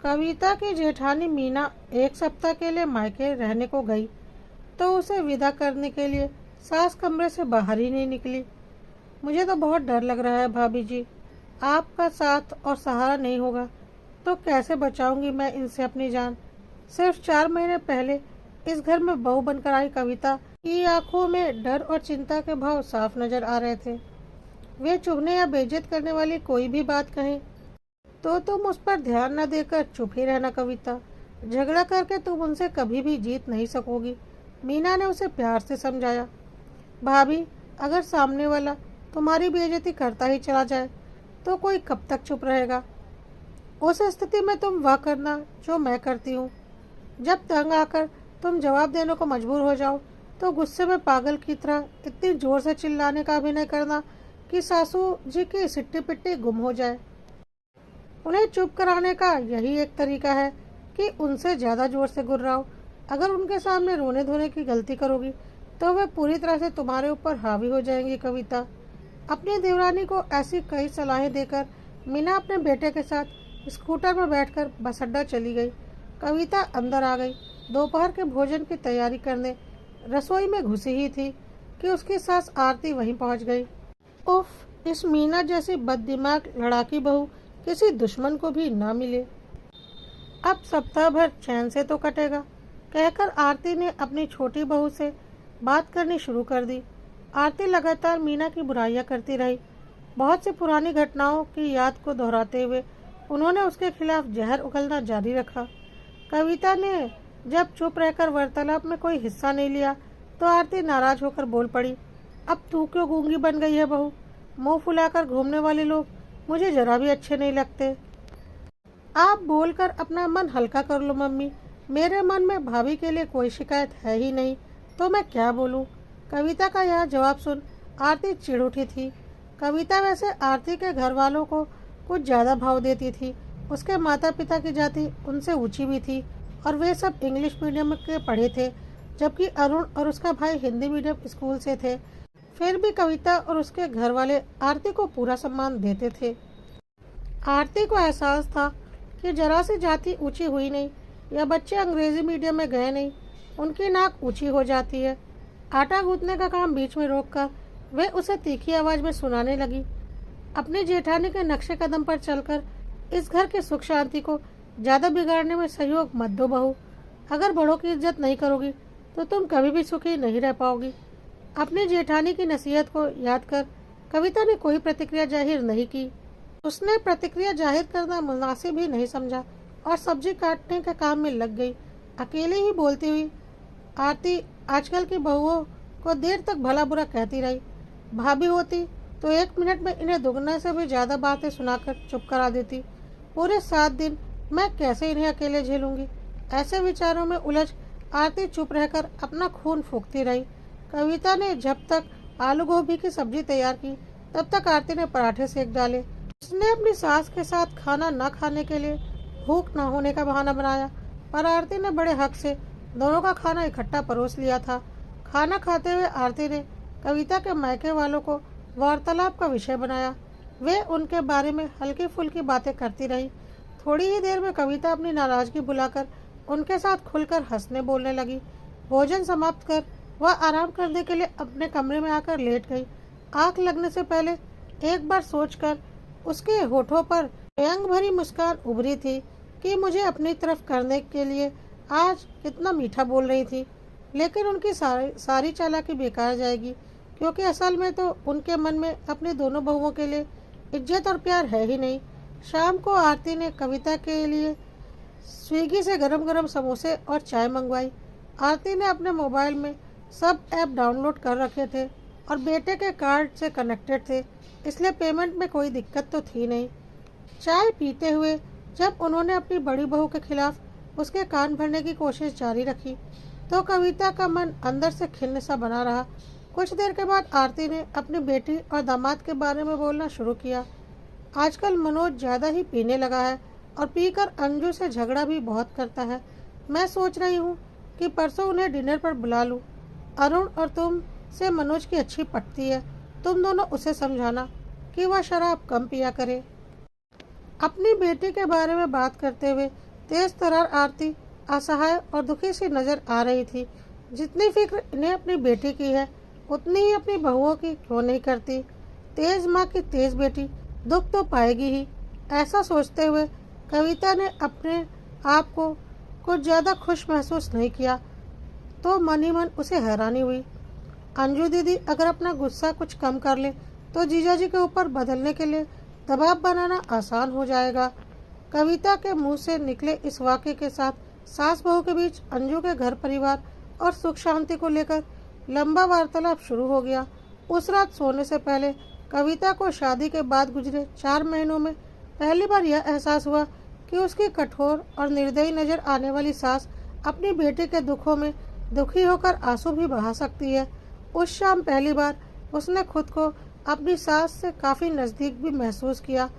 कविता की जेठानी मीना एक सप्ताह के लिए मायके रहने को गई तो उसे विदा करने के लिए सास कमरे से बाहर ही नहीं निकली। मुझे तो बहुत डर लग रहा है भाभी जी, आपका साथ और सहारा नहीं होगा तो कैसे बचाऊंगी मैं इनसे अपनी जान। सिर्फ 4 महीने पहले इस घर में बहू बनकर आई कविता की आंखों में डर और चिंता के भाव साफ नजर आ रहे थे। वे चुभने या बेइज्जत करने वाली कोई भी बात कहें तो तुम उस पर ध्यान न देकर चुप ही रहना कविता। झगड़ा करके तुम उनसे कभी भी जीत नहीं सकोगी। मीना ने उसे प्यार से समझाया। भाभी, अगर सामने वाला तुम्हारी बेइज्जती करता ही चला जाए तो कोई कब तक चुप रहेगा। उस स्थिति में तुम वह करना जो मैं करती हूँ। जब तंग आकर तुम जवाब देने को मजबूर हो जाओ तो गुस्से में पागल की तरह इतनी जोर से चिल्लाने का अभिनय करना कि सासू जी की सिट्टी पिट्टी गुम हो जाए। उन्हें चुप कराने का यही एक तरीका है कि उनसे ज्यादा जोर से गुर्राओ। अगर उनके सामने रोने धोने की गलती करोगी तो वे पूरी तरह से तुम्हारे ऊपर हावी हो जाएंगी कविता। अपनी देवरानी को ऐसी कई सलाहें देकर मीना अपने बेटे के साथ स्कूटर में बैठकर बस अड्डा चली गई। कविता अंदर आ गई। दोपहर के भोजन की तैयारी करने रसोई में घुसी ही थी कि उसकी सास आरती वहीं पहुंच गई। उफ, इस मीना जैसी बददिमाग लड़ाकी बहू किसी दुश्मन को भी ना मिले। अब सप्ताह भर चैन से तो कटेगा, कहकर आरती ने अपनी छोटी बहू से बात करनी शुरू कर दी। आरती लगातार मीना की बुराइयां करती रही। बहुत सी पुरानी घटनाओं की याद को दोहराते हुए उन्होंने उसके खिलाफ जहर उगलना जारी रखा। कविता ने जब चुप रहकर वार्तालाप में कोई हिस्सा नहीं लिया तो आरती नाराज होकर बोल पड़ी। अब तू क्यों गूंगी बन गई है बहू? मुंह फुलाकर घूमने वाले लोग मुझे जरा भी अच्छे नहीं लगते। आप बोलकर अपना मन हल्का कर लो मम्मी। मेरे मन में भाभी के लिए कोई शिकायत है ही नहीं तो मैं क्या बोलूं? कविता का यह जवाब सुन आरती चिढ़ उठी थी। कविता वैसे आरती के घर वालों को कुछ ज्यादा भाव देती थी। उसके माता पिता की जाति उनसे ऊंची भी थी और वे सब इंग्लिश मीडियम के पढ़े थे, जबकि अरुण और उसका भाई हिंदी मीडियम स्कूल से थे। फिर भी कविता और उसके घर वाले आरती को पूरा सम्मान देते थे। आरती को एहसास था कि जरा सी जाति ऊंची हुई नहीं या बच्चे अंग्रेजी मीडियम में गए नहीं, उनकी नाक ऊंची हो जाती है। आटा गूंथने का काम बीच में रोककर वे उसे तीखी आवाज में सुनाने लगी। अपनी जेठानी के नक्शे कदम पर चलकर इस घर के सुख शांति को ज्यादा बिगाड़ने में सहयोग मत दो बहू। अगर बड़ों की इज्जत नहीं करोगी तो तुम कभी भी सुखी नहीं रह पाओगी। अपनी जेठानी की नसीहत को याद कर कविता ने कोई प्रतिक्रिया जाहिर नहीं की। उसने प्रतिक्रिया जाहिर करना मुनासिब ही नहीं समझा और सब्जी काटने के काम में लग गई। अकेले ही बोलती हुई आरती आजकल की बहुओं को देर तक भला बुरा कहती रही। भाभी होती तो 1 मिनट में इन्हें दुगना से भी ज्यादा बातें सुनाकर चुप करा देती। पूरे 7 दिन मैं कैसे इन्हें अकेले झेलूंगी? ऐसे विचारों में उलझ आरती चुप रहकर अपना खून फूंकती रही। कविता ने जब तक आलू गोभी की सब्जी तैयार की तब तक आरती ने पराठे सेक डाले। उसने अपनी सास के साथ खाना न खाने के लिए भूख न होने का बहाना बनाया, पर आरती ने बड़े हक से दोनों का खाना इकट्ठा परोस लिया था। खाना खाते हुए आरती ने कविता के मायके वालों को वार्तालाप का विषय बनाया। वे उनके बारे में हल्की फुल्की बातें करती रही। थोड़ी ही देर में कविता अपनी नाराजगी बुलाकर उनके साथ खुलकर हंसने बोलने लगी। भोजन समाप्त कर वह आराम करने के लिए अपने कमरे में आकर लेट गई। आंख लगने से पहले एक बार सोचकर उसके होठों पर व्यंग भरी मुस्कान उभरी थी कि मुझे अपनी तरफ करने के लिए आज कितना मीठा बोल रही थी। लेकिन उनकी सारी चालाकी बेकार जाएगी, क्योंकि असल में तो उनके मन में अपनी दोनों बहुओं के लिए इज्जत और प्यार है ही नहीं। शाम को आरती ने कविता के लिए स्विगी से गरम गरम समोसे और चाय मंगवाई। आरती ने अपने मोबाइल में सब ऐप डाउनलोड कर रखे थे और बेटे के कार्ड से कनेक्टेड थे, इसलिए पेमेंट में कोई दिक्कत तो थी नहीं। चाय पीते हुए जब उन्होंने अपनी बड़ी बहू के खिलाफ उसके कान भरने की कोशिश जारी रखी तो कविता का मन अंदर से खिन्न सा बना रहा। कुछ देर के बाद आरती ने अपनी बेटी और दामाद के बारे में बोलना शुरू किया। आजकल मनोज ज्यादा ही पीने लगा है और पीकर अंजू से झगड़ा भी बहुत करता है। मैं सोच रही हूँ कि परसों उन्हें डिनर पर बुला लूँ। अरुण और तुम से मनोज की अच्छी पटती है, तुम दोनों उसे समझाना कि वह शराब कम पिया करे। अपनी बेटी के बारे में बात करते हुए तेज तर्रार आरती असहाय और दुखी सी नजर आ रही थी। जितनी फिक्र इन्हें अपनी बेटी की है उतनी ही अपनी बहुओं की क्यों नहीं करती। तेज माँ की तेज बेटी दुख तो पाएगी ही। ऐसा सोचते हुए कविता ने अपने आप को कुछ ज़्यादा खुश महसूस नहीं किया तो मन ही मन उसे हैरानी हुई। अंजू दीदी अगर अपना गुस्सा कुछ कम कर ले तो जीजाजी के ऊपर बदलने के लिए दबाव बनाना आसान हो जाएगा। कविता के मुंह से निकले इस वाक्य के साथ सास बहू के बीच अंजू के घर परिवार और सुख शांति को लेकर लंबा वार्तालाप शुरू हो गया। उस रात सोने से पहले कविता को शादी के बाद गुजरे 4 महीनों में पहली बार यह एहसास हुआ कि उसकी कठोर और निर्दयी नजर आने वाली सास अपनी बेटी के दुखों में दुखी होकर आंसू भी बहा सकती है। उस शाम पहली बार उसने खुद को अपनी सास से काफी नजदीक भी महसूस किया।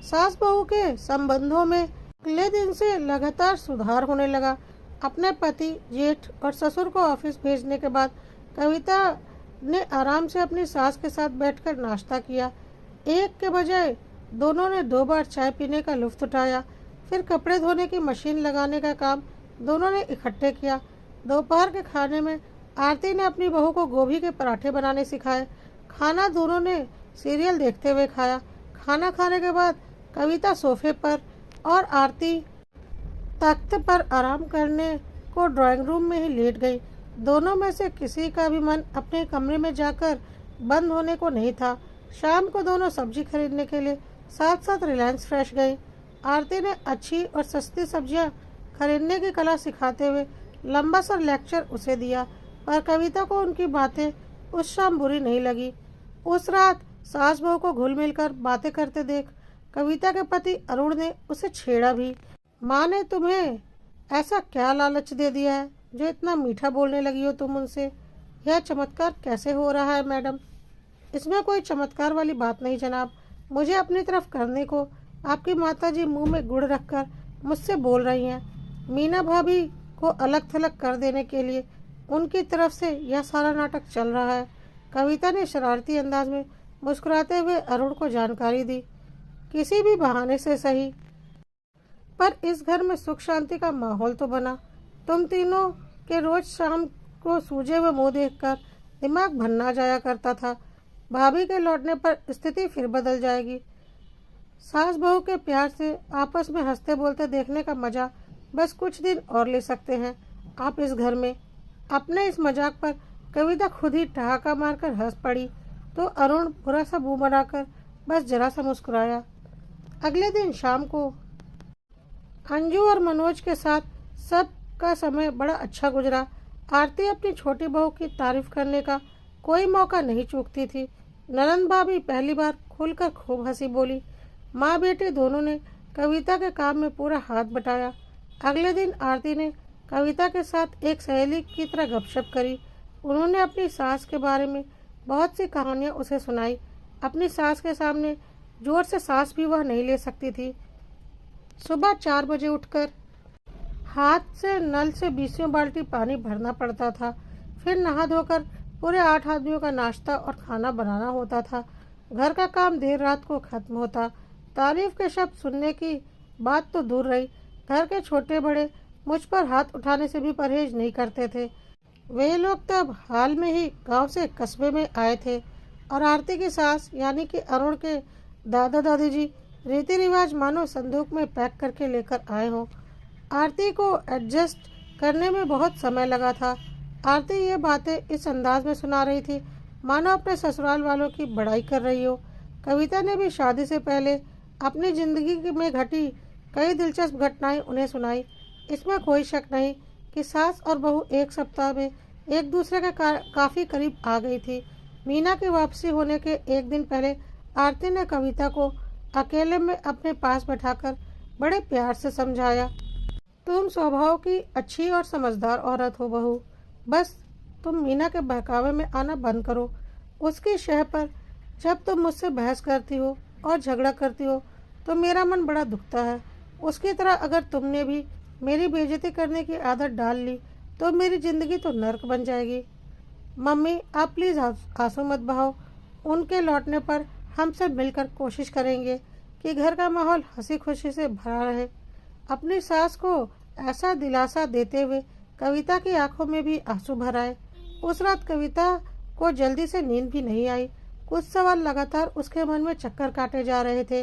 सास बहू के संबंधों में अगले दिन से लगातार सुधार होने लगा। अपने पति, जेठ और ससुर को ऑफिस भेजने के बाद कविता ने आराम से अपनी सास के साथ बैठकर नाश्ता किया। एक के बजाय दोनों ने 2 बार चाय पीने का लुत्फ उठाया। फिर कपड़े धोने की मशीन लगाने का काम दोनों ने इकट्ठे किया। दोपहर के खाने में आरती ने अपनी बहू को गोभी के पराठे बनाने सिखाए। खाना दोनों ने सीरियल देखते हुए खाया। खाना खाने के बाद कविता सोफे पर और आरती तख्त पर आराम करने को ड्राइंग रूम में ही लेट गई। दोनों में से किसी का भी मन अपने कमरे में जाकर बंद होने को नहीं था। शाम को दोनों सब्जी खरीदने के लिए साथ साथ रिलायंस फ्रेश गई। आरती ने अच्छी और सस्ती सब्जियां खरीदने की कला सिखाते हुए लंबा सा लेक्चर उसे दिया, पर कविता को उनकी बातें उस शाम बुरी नहीं लगी। उस रात सास बहू को घुल मिलकर बातें करते देख कविता के पति अरुण ने उसे छेड़ा भी। माँ ने तुम्हें ऐसा क्या लालच दे दिया है जो इतना मीठा बोलने लगी हो तुम उनसे? यह चमत्कार कैसे हो रहा है मैडम? इसमें कोई चमत्कार वाली बात नहीं जनाब। मुझे अपनी तरफ करने को आपकी माताजी मुंह में गुड़ रखकर मुझसे बोल रही हैं। मीना भाभी को अलग थलग कर देने के लिए उनकी तरफ से यह सारा नाटक चल रहा है। कविता ने शरारती अंदाज में मुस्कुराते हुए अरुण को जानकारी दी। किसी भी बहाने से सही, पर इस घर में सुख शांति का माहौल तो बना। तुम तीनों के रोज शाम को सूजे हुए मुंह देखकर दिमाग भन्ना जाया करता था। भाभी के लौटने पर स्थिति फिर बदल जाएगी। सास बहू के प्यार से आपस में हंसते बोलते देखने का मजा बस कुछ दिन और ले सकते हैं आप इस घर में। अपने इस मजाक पर कविता खुद ही ठहाका मारकर हंस पड़ी तो अरुण बुरा सा मुंह बनाकर बस जरा सा मुस्कुराया। अगले दिन शाम को अंजू और मनोज के साथ सब का समय बड़ा अच्छा गुजरा। आरती अपनी छोटी बहू की तारीफ करने का कोई मौका नहीं चूकती थी। ननंद भाभी पहली बार खुलकर खूब हंसी बोली। माँ बेटी दोनों ने कविता के काम में पूरा हाथ बटाया। अगले दिन आरती ने कविता के साथ एक सहेली की तरह गपशप करी। उन्होंने अपनी सास के बारे में बहुत सी कहानियां उसे सुनाई। अपनी सास के सामने जोर से सांस भी वह नहीं ले सकती थी। सुबह 4 बजे उठकर हाथ से नल से 20 बाल्टी पानी भरना पड़ता था। फिर नहा धोकर पूरे 8 आदमियों का नाश्ता और खाना बनाना होता था। घर का काम देर रात को खत्म होता। तारीफ के शब्द सुनने की बात तो दूर रही, घर के छोटे बड़े मुझ पर हाथ उठाने से भी परहेज नहीं करते थे। वे लोग तब हाल में ही गांव से कस्बे में आए थे और आरती की सास यानी कि अरुण के दादा दादी जी रीति रिवाज मानो संदूक में पैक करके लेकर आए हों। आरती को एडजस्ट करने में बहुत समय लगा था। आरती ये बातें इस अंदाज में सुना रही थी मानो अपने ससुराल वालों की बड़ाई कर रही हो। कविता ने भी शादी से पहले अपनी जिंदगी में घटी कई दिलचस्प घटनाएं उन्हें सुनाई। इसमें कोई शक नहीं कि सास और बहू एक सप्ताह में एक दूसरे के काफ़ी करीब आ गई थी। मीना की वापसी होने के एक दिन पहले आरती ने कविता को अकेले में अपने पास बैठाकर बड़े प्यार से समझाया। तुम स्वभाव की अच्छी और समझदार औरत हो बहू। बस तुम मीना के बहकावे में आना बंद करो। उसकी शह पर जब तुम मुझसे बहस करती हो और झगड़ा करती हो तो मेरा मन बड़ा दुखता है। उसकी तरह अगर तुमने भी मेरी बेइज्जती करने की आदत डाल ली तो मेरी ज़िंदगी तो नर्क बन जाएगी। मम्मी आप प्लीज़ आंसू मत बहाओ। उनके लौटने पर हम सब मिलकर कोशिश करेंगे कि घर का माहौल हंसी खुशी से भरा रहे। अपनी सास को ऐसा दिलासा देते हुए कविता की आंखों में भी आंसू भर आए। उस रात कविता को जल्दी से नींद भी नहीं आई। कुछ सवाल लगातार उसके मन में चक्कर काटे जा रहे थे।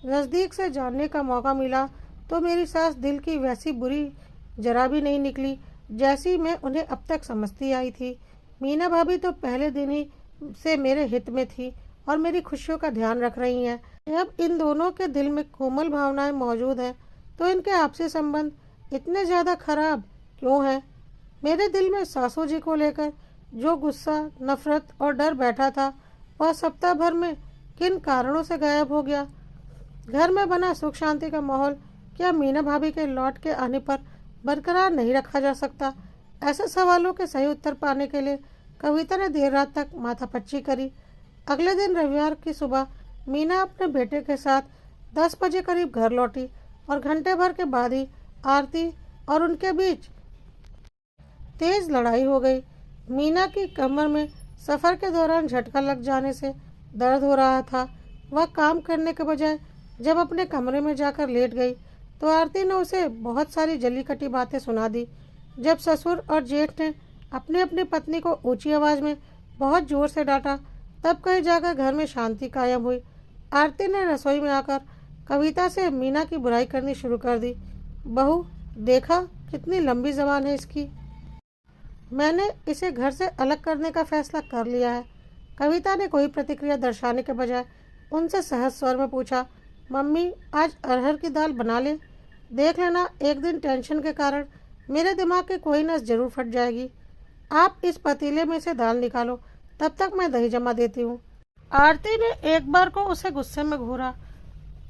नज़दीक से जानने का मौका मिला तो मेरी सास दिल की वैसी बुरी जरा भी नहीं निकली जैसी मैं उन्हें अब तक समझती आई थी। मीना भाभी तो पहले दिन ही से मेरे हित में थी और मेरी खुशियों का ध्यान रख रही हैं। जब इन दोनों के दिल में कोमल भावनाएं मौजूद हैं तो इनके आपसी संबंध इतने ज़्यादा खराब क्यों हैं? मेरे दिल में सासू जी को लेकर जो गुस्सा, नफरत और डर बैठा था वह सप्ताह भर में किन कारणों से गायब हो गया? घर में बना सुख शांति का माहौल क्या मीना भाभी के लौट के आने पर बरकरार नहीं रखा जा सकता? ऐसे सवालों के सही उत्तर पाने के लिए कविता ने देर रात तक माथापच्ची करी। अगले दिन रविवार की सुबह मीना अपने बेटे के साथ 10 बजे करीब घर लौटी और घंटे भर के बाद ही आरती और उनके बीच तेज लड़ाई हो गई। मीना की कमर में सफ़र के दौरान झटका लग जाने से दर्द हो रहा था। वह काम करने के बजाय जब अपने कमरे में जाकर लेट गई तो आरती ने उसे बहुत सारी जली कटी बातें सुना दी। जब ससुर और जेठ ने अपनी अपनी पत्नी को ऊंची आवाज़ में बहुत जोर से डांटा तब कहीं जाकर घर में शांति कायम हुई। आरती ने रसोई में आकर कविता से मीना की बुराई करनी शुरू कर दी। बहू, देखा कितनी लंबी ज़बान है इसकी। मैंने इसे घर से अलग करने का फैसला कर लिया है। कविता ने कोई प्रतिक्रिया दर्शाने के बजाय उनसे सहज स्वर में पूछा, मम्मी आज अरहर की दाल बना ले? देख लेना एक दिन टेंशन के कारण मेरे दिमाग की कोई नस जरूर फट जाएगी। आप इस पतीले में से दाल निकालो, तब तक मैं दही जमा देती हूँ। आरती ने एक बार को उसे गुस्से में घूरा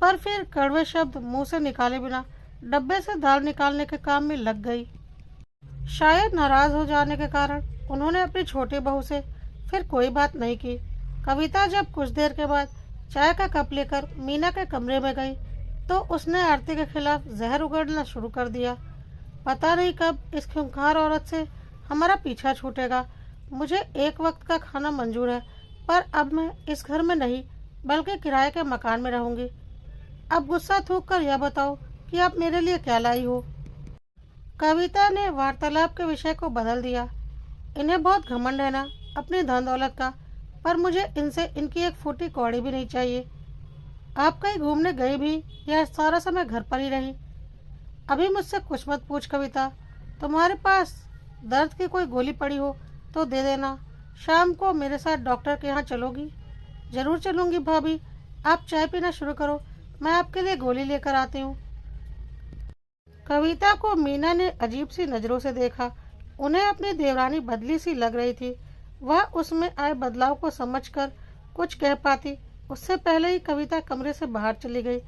पर फिर कड़वे शब्द मुंह से निकाले बिना डब्बे से दाल निकालने के काम में लग गई। शायद नाराज हो जाने के कारण उन्होंने अपनी छोटी बहू से फिर कोई बात नहीं की। कविता जब कुछ देर के बाद चाय का कप लेकर मीना के कमरे में गई तो उसने आरती के खिलाफ जहर उगलना शुरू कर दिया। पता नहीं कब इस खूंखार औरत से हमारा पीछा छूटेगा। मुझे एक वक्त का खाना मंजूर है पर अब मैं इस घर में नहीं बल्कि किराए के मकान में रहूंगी। अब गुस्सा थूक कर यह बताओ कि आप मेरे लिए क्या लाई हो? कविता ने वार्तालाप के विषय को बदल दिया। इन्हें बहुत घमंड है ना अपनी धन दौलत का, पर मुझे इनसे इनकी एक फूटी कौड़ी भी नहीं चाहिए। आप कहीं घूमने गई भी या सारा समय घर पर ही रही? अभी मुझसे कुछ मत पूछ कविता। तुम्हारे पास दर्द की कोई गोली पड़ी हो तो दे देना। शाम को मेरे साथ डॉक्टर के यहाँ चलोगी? जरूर चलूंगी भाभी। आप चाय पीना शुरू करो, मैं आपके लिए गोली लेकर आती हूँ। कविता को मीना ने अजीब सी नज़रों से देखा। उन्हें अपनी देवरानी बदली सी लग रही थी। वह उसमें आए बदलाव को समझकर कुछ कह पाती उससे पहले ही कविता कमरे से बाहर चली गई।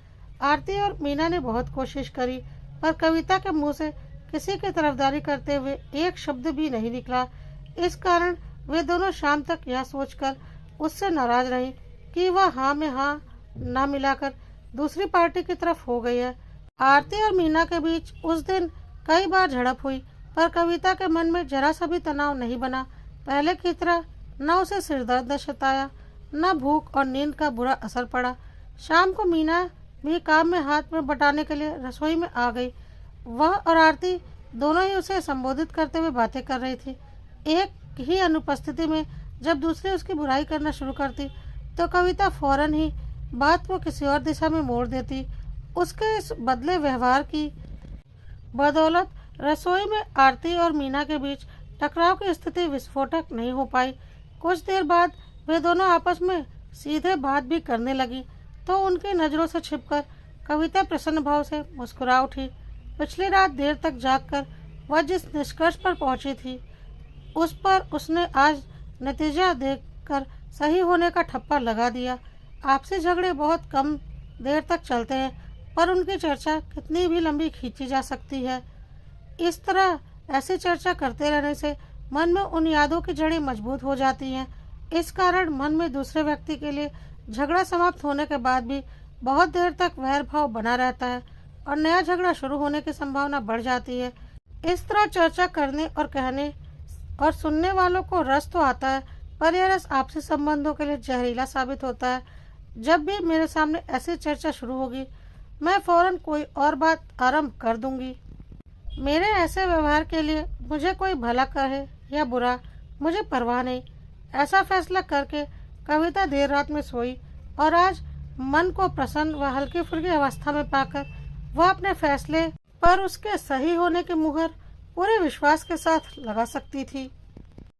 आरती और मीना ने बहुत कोशिश करी पर कविता के मुंह से किसी की तरफदारी करते हुए एक शब्द भी नहीं निकला। इस कारण वे दोनों शाम तक यह सोचकर उससे नाराज रहीं कि वह हाँ में हाँ ना मिलाकर दूसरी पार्टी की तरफ हो गई है। आरती और मीना के बीच उस दिन कई बार झड़प हुई पर कविता के मन में जरा सा भी तनाव नहीं बना। पहले की तरह न उसे सिरदर्द सताया, न भूख और नींद का बुरा असर पड़ा। शाम को मीना भी काम में हाथ में बटाने के लिए रसोई में आ गई। वह और आरती दोनों ही उसे संबोधित करते हुए बातें कर रही थी। एक ही अनुपस्थिति में जब दूसरी उसकी बुराई करना शुरू करती तो कविता फौरन ही बात को किसी और दिशा में मोड़ देती। उसके इस बदले व्यवहार की बदौलत रसोई में आरती और मीना के बीच टकराव की स्थिति विस्फोटक नहीं हो पाई। कुछ देर बाद वे दोनों आपस में सीधे बात भी करने लगी तो उनकी नज़रों से छिपकर कविता प्रसन्न भाव से मुस्कुरा उठी। पिछली रात देर तक जागकर वह जिस निष्कर्ष पर पहुंची थी उस पर उसने आज नतीजा देखकर सही होने का ठप्पा लगा दिया। आपसी झगड़े बहुत कम देर तक चलते हैं पर उनकी चर्चा कितनी भी लंबी खींची जा सकती है। इस तरह ऐसी चर्चा करते रहने से मन में उन यादों की जड़ें मजबूत हो जाती हैं। इस कारण मन में दूसरे व्यक्ति के लिए झगड़ा समाप्त होने के बाद भी बहुत देर तक वैर भाव बना रहता है और नया झगड़ा शुरू होने की संभावना बढ़ जाती है। इस तरह चर्चा करने और कहने और सुनने वालों को रस तो आता है पर यह रस आपसी संबंधों के लिए जहरीला साबित होता है। जब भी मेरे सामने ऐसी चर्चा शुरू होगी मैं फौरन कोई और बात आरंभ कर दूंगी। मेरे ऐसे व्यवहार के लिए मुझे कोई भला कहे या बुरा, मुझे परवाह नहीं। ऐसा फैसला करके कविता देर रात में सोई और आज मन को प्रसन्न व हल्की फुल्की अवस्था में पाकर वह अपने फैसले पर उसके सही होने की मुहर पूरे विश्वास के साथ लगा सकती थी।